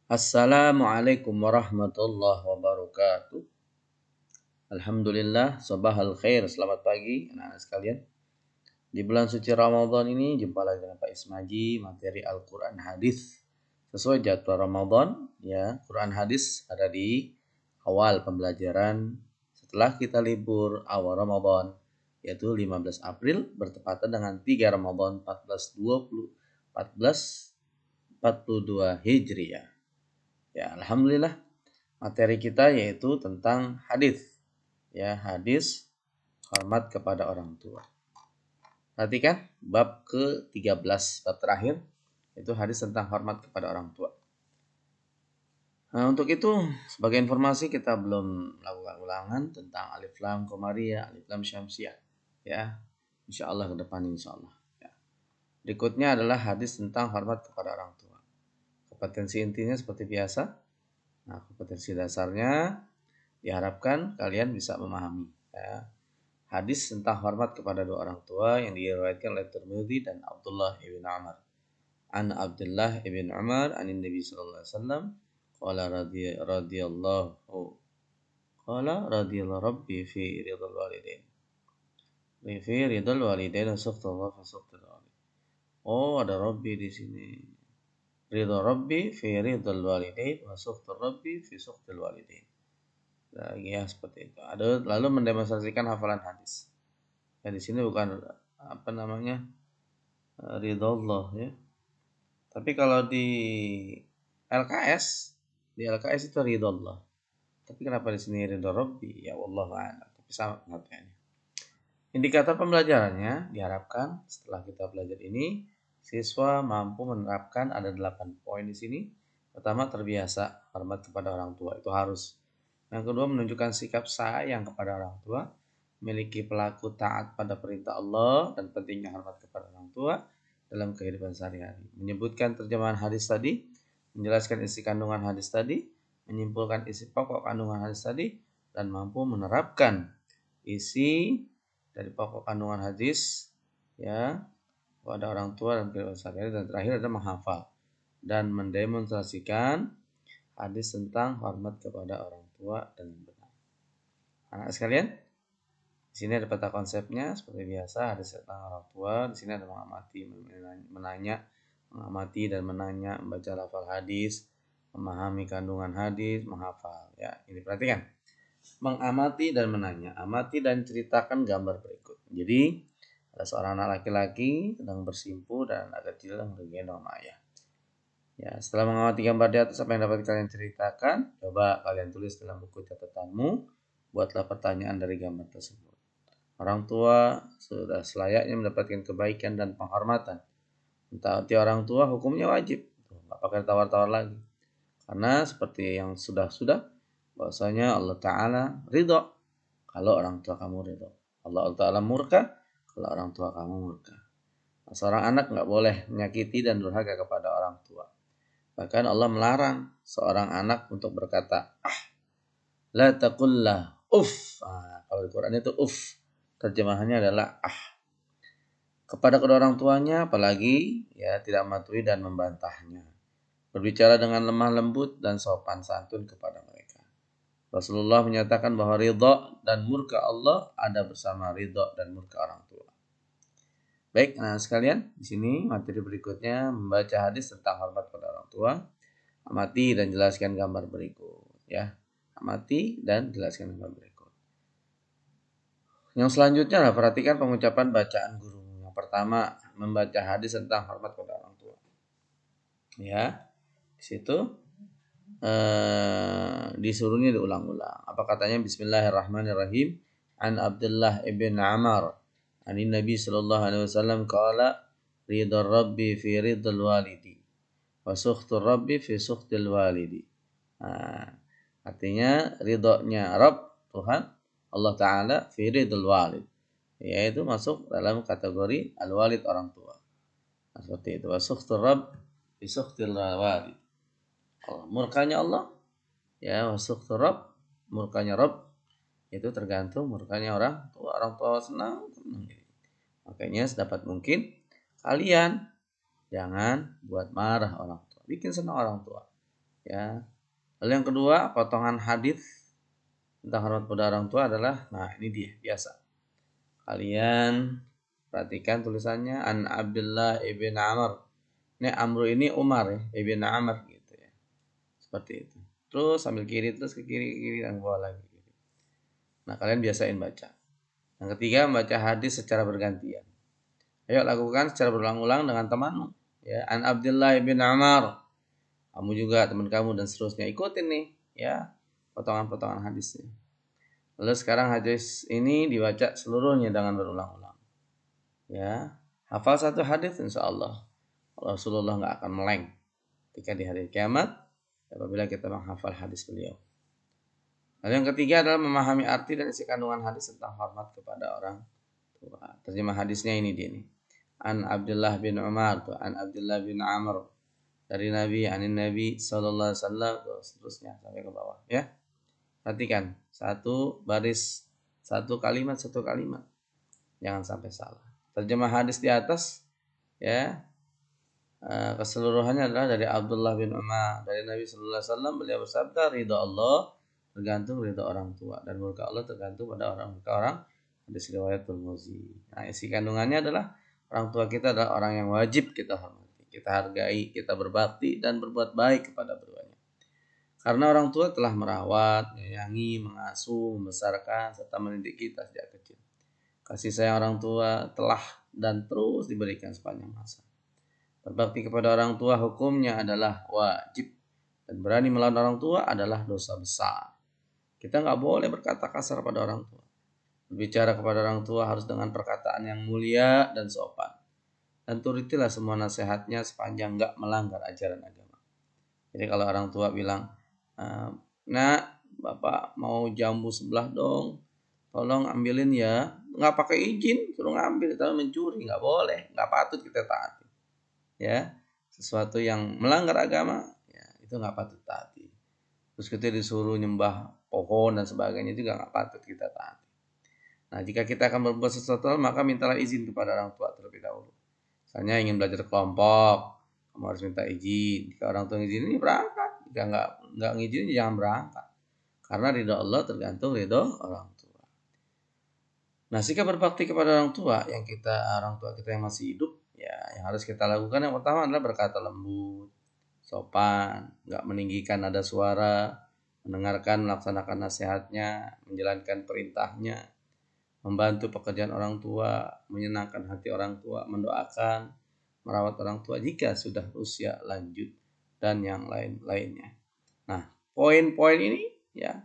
Assalamualaikum warahmatullahi wabarakatuh. Alhamdulillah, sabahal khair, selamat pagi anak-anak sekalian. Di bulan suci Ramadan ini jumpa lagi dengan Pak Ismaji, materi Al-Quran Hadis. Sesuai jadwal Ramadan, ya, Quran Hadis ada di awal pembelajaran setelah kita libur awal Ramadan, yaitu 15 April bertepatan dengan 3 Ramadan 1442 Hijriah. Ya, alhamdulillah materi kita yaitu tentang hadis. Ya, hadis hormat kepada orang tua. Perhatikan bab ke-13, bab terakhir itu hadis tentang hormat kepada orang tua. Nah, untuk itu sebagai informasi kita belum melakukan ulangan tentang alif lam qamariyah, alif lam syamsiyah. Ya, insyaallah ke depan insyaallah. Ya. Berikutnya adalah hadis tentang hormat kepada orang tua. Kompetensi intinya seperti biasa. Nah, kompetensi dasarnya diharapkan kalian bisa memahami. Ya. Hadis tentang hormat kepada dua orang tua yang diriwayatkan oleh Tirmidzi dan Abdullah ibn Umar. An Abdullah ibn Umar anin Nabi sallallahu alaihi wasallam qala radhiyallahu rabbi fi ridal walidain. Fi ridal walidain saqtallah fa saqtal walid. Oh, ada Rabbi di sini. Ridha Rabbi fi ridal walidain wa sukhtur Rabbi fi sukhtil walidain. Nah, ya seperti itu. Ada lalu mendemonstrasikan hafalan hadis. Ya di sini bukan apa namanya ridha Allah ya. Tapi kalau di LKS itu ridha Allah. Tapi kenapa di sini ridha Rabbi? Ya wallahu a'lam. Tapi sama pengertiannya. Indikator pembelajarannya diharapkan setelah kita belajar ini siswa mampu menerapkan ada 8 poin di sini. Pertama, terbiasa hormat kepada orang tua, itu harus. Yang kedua, menunjukkan sikap sayang kepada orang tua, memiliki pelaku taat pada perintah Allah dan pentingnya hormat kepada orang tua dalam kehidupan sehari-hari. Menyebutkan terjemahan hadis tadi, menjelaskan isi kandungan hadis tadi, menyimpulkan isi pokok kandungan hadis tadi, dan mampu menerapkan isi dari pokok kandungan hadis ya kepada orang tua dan kehidupan sehari-hari, dan terakhir ada menghafal dan mendemonstrasikan hadis tentang hormat kepada orang tua dengan benar. Anak sekalian, di sini ada peta konsepnya seperti biasa, hadis tentang orang tua. Di sini ada mengamati, mengamati dan menanya, membaca lafal hadis, memahami kandungan hadis, menghafal. Ya, ini perhatikan. Mengamati dan menanya, amati dan ceritakan gambar berikut. Jadi ada seorang anak laki-laki sedang bersimpu dan anak kecil yang menggendong ayah. Ya, setelah mengamati gambar di atas, apa yang dapat kalian ceritakan? Coba kalian tulis dalam buku catatanmu. Buatlah pertanyaan dari gambar tersebut. Orang tua sudah selayaknya mendapatkan kebaikan dan penghormatan. Mentaati orang tua hukumnya wajib. Nggak pakai tawar-tawar lagi. Karena seperti yang sudah-sudah, bahwasanya Allah Ta'ala ridho kalau orang tua kamu ridho. Allah Ta'ala murka kalau orang tua kamu murka. Nah, seorang anak nggak boleh menyakiti dan durhaka kepada orang tua. Bahkan Allah melarang seorang anak untuk berkata, la taqullah uff. Nah, kalau di Quran itu uff, terjemahannya adalah kepada kedua orang tuanya, apalagi ya tidak mematuhi dan membantahnya. Berbicara dengan lemah lembut dan sopan santun kepada mereka. Rasulullah menyatakan bahwa ridha dan murka Allah ada bersama ridha dan murka orang tua. Baik, anak sekalian, di sini materi berikutnya membaca hadis tentang hormat pada orang tua. Amati dan jelaskan gambar berikut, ya. Amati dan jelaskan gambar berikut. Yang selanjutnya adalah perhatikan pengucapan bacaan guru. Yang pertama, membaca hadis tentang hormat pada orang tua. Ya, di situ disuruhnya diulang-ulang. Apa katanya? Bismillahirrahmanirrahim. An Abdullah ibn Umar ani Nabi sallallahu alaihi wasallam qala ridha Rabbi fi ridal walidi wa sukhtur Rabbi fi sukhtil walidi. Artinya ridhonya Rabb Tuhan Allah Ta'ala fi ridal walid, yaitu masuk dalam kategori al-walid orang tua. Nah, seperti itu. Wa sukhtur Rabb fi sukhtil walid. Murkanya Allah ya, wa sukhtur Rabb, murkanya Rabb itu tergantung murkanya orang tua. Orang tua senang. Makanya sedapat mungkin kalian jangan buat marah orang tua, bikin senang orang tua. ya. Lalu yang kedua, potongan hadis tentang hormat pada orang tua adalah, nah ini dia biasa. Kalian perhatikan tulisannya an Abdullah ibn Amr. Ini Amru ini Umar ya, ibn Amr gitu ya. Seperti itu. Terus sambil kiri terus ke kiri dan ke bawah lagi. Nah, kalian biasain baca. Yang ketiga, membaca hadis secara bergantian. Ayo lakukan secara berulang-ulang dengan temanmu. Ya, an Abdullah ibn Amr. Kamu juga, teman kamu dan seterusnya. Ikutin nih, ya, potongan-potongan hadisnya. Lalu sekarang hadis ini dibaca seluruhnya dengan berulang-ulang. Ya, hafal satu hadis insya Allah. Rasulullah nggak akan meleng ketika di hari kiamat apabila kita menghafal hadis beliau. Lalu yang ketiga adalah memahami arti dan isi kandungan hadis tentang hormat kepada orang tua. Terjemah hadisnya ini dia nih. An Abdullah bin Umar, an Abdullah bin Amr, dari Nabi, anin Nabi sallallahu alaihi wasallam, seterusnya sampai ke bawah ya. Perhatikan, satu baris, satu kalimat. Jangan sampai salah. Terjemah hadis di atas ya, keseluruhannya adalah dari Abdullah bin Umar, dari Nabi sallallahu alaihi wasallam. Beliau bersabda, ridha Allah tergantung ridha orang tua dan murka Allah tergantung pada orang. Hadis riwayat Tirmidzi. Nah, isi kandungannya adalah orang tua kita adalah orang yang wajib kita hormati, kita hargai, kita berbakti dan berbuat baik kepada keduanya. Karena orang tua telah merawat, menyayangi, mengasuh, membesarkan serta mendidik kita sejak kecil. Kasih sayang orang tua telah dan terus diberikan sepanjang masa. Berbakti kepada orang tua hukumnya adalah wajib dan berani melawan orang tua adalah dosa besar. Kita nggak boleh berkata kasar pada orang tua. Berbicara kepada orang tua harus dengan perkataan yang mulia dan sopan. Dan turutilah semua nasihatnya sepanjang nggak melanggar ajaran agama. Jadi kalau orang tua bilang, nak, bapak mau jambu sebelah dong, tolong ambilin ya. Nggak pakai izin, suruh ngambil, tapi mencuri, nggak boleh, nggak patut kita taati. Ya, sesuatu yang melanggar agama, ya itu nggak patut taati. Terus kita disuruh nyembah pohon dan sebagainya juga nggak patut kita taati. Nah, jika kita akan berbuat sesuatu, maka mintalah izin kepada orang tua terlebih dahulu. Misalnya ingin belajar kelompok, kamu harus minta izin. Jika orang tua izin, ini berangkat. Jika nggak ngizin, jangan berangkat. Karena ridho Allah tergantung ridho orang tua. Nah, jika berbakti kepada orang tua kita yang masih hidup, ya yang harus kita lakukan yang pertama adalah berkata lembut, sopan, nggak meninggikan nada suara, mendengarkan, melaksanakan nasihatnya, menjalankan perintahnya, membantu pekerjaan orang tua, menyenangkan hati orang tua, mendoakan, merawat orang tua jika sudah usia lanjut, dan yang lain-lainnya. Nah, poin-poin ini ya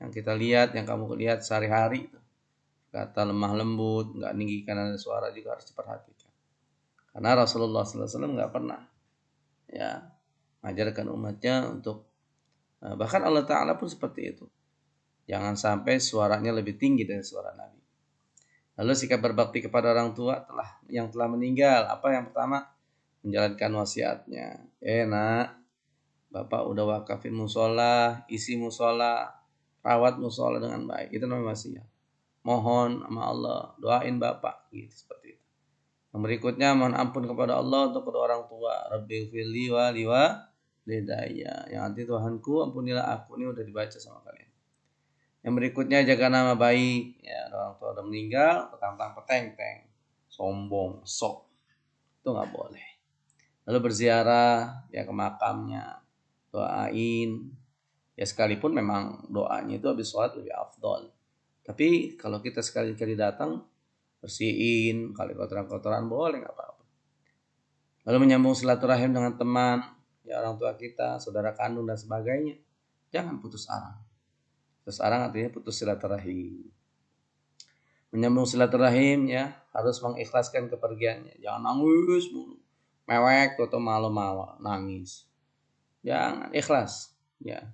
yang kita lihat, yang kamu lihat sehari-hari, kata lemah lembut, nggak meninggikan nada suara juga harus diperhatikan. Karena Rasulullah SAW nggak pernah ya mengajarkan umatnya untuk bahkan Allah Ta'ala pun seperti itu. Jangan sampai suaranya lebih tinggi dari suara Nabi. Lalu sikap berbakti kepada orang tua yang telah meninggal. Apa yang pertama? Menjalankan wasiatnya. Nak, bapak udah wakafin musola, isi musola, rawat musola dengan baik. Itu namanya wasiat. Mohon sama Allah, doain bapak, gitu seperti itu. Yang berikutnya mohon ampun kepada Allah untuk kedua orang tua. Rabbighfirli wa liwalidayya. Yang arti Tuhanku ampunilah aku. Ini udah dibaca sama kalian. Yang berikutnya jaga nama baik. Ya, orang tua udah meninggal, petang-peteng, sombong, sok. Itu nggak boleh. Lalu berziarah ya ke makamnya, doain. Ya sekalipun memang doanya itu habis sholat lebih afdol. Tapi kalau kita sekali-kali datang, bersihin, kali kotoran-kotoran boleh nggak apa-apa. Lalu menyambung silaturahim dengan teman, ya orang tua kita, saudara kandung dan sebagainya. Jangan putus arang. Putus arang artinya putus silaturahim. Menyambung silaturahim ya harus mengikhlaskan kepergiannya. Jangan nangis mulu, mewek atau malu-malu nangis. Jangan, ikhlas ya.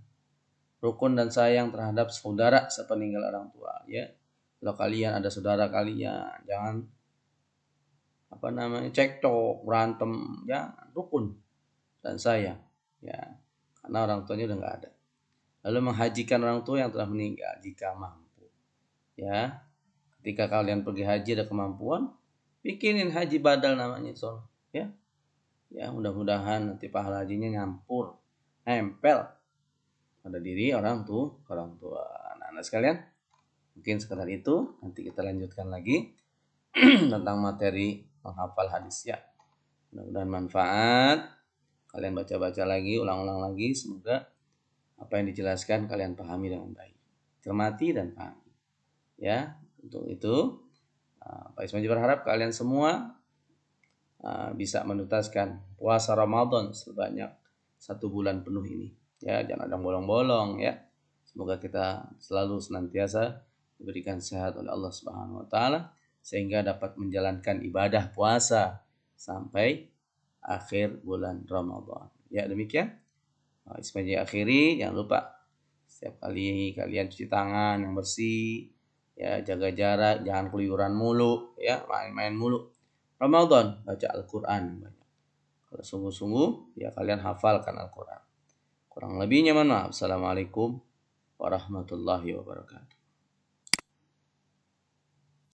Rukun dan sayang terhadap saudara sepeninggal orang tua ya. Kalau kalian ada saudara kalian, jangan cekcok, berantem, jangan, rukun dan sayang ya. Karena orang tuanya udah nggak ada. Lalu menghajikan orang tua yang telah meninggal jika mampu ya. Ketika kalian pergi haji ada kemampuan, bikinin haji badal namanya ya. Ya, mudah-mudahan nanti pahala hajinya nyampur nempel pada diri orang tua. Nah, sekalian, mungkin sekedar itu. Nanti kita lanjutkan lagi tentang materi menghafal hadis ya. Mudah-mudahan manfaat. Kalian baca-baca lagi, ulang-ulang lagi. Semoga apa yang dijelaskan kalian pahami dengan baik. Cermati dan pahami. Ya, untuk itu Pak Ismaji berharap kalian semua bisa menuntaskan puasa Ramadan sebanyak 1 bulan penuh ini. Ya, jangan ada bolong-bolong ya. Semoga kita selalu senantiasa diberikan sehat oleh Allah Subhanahu wa taala sehingga dapat menjalankan ibadah puasa sampai akhir bulan Ramadan. Ya, demikian. Ismaji akhiri, jangan lupa setiap kali kalian cuci tangan yang bersih, ya, jaga jarak, jangan keluyuran mulu, ya, main-main mulu. Ramadan baca Al-Qur'an banyak. Kalau sungguh-sungguh ya kalian hafalkan Al-Qur'an. Kurang lebihnya mohon maaf. Assalamualaikum warahmatullahi wabarakatuh.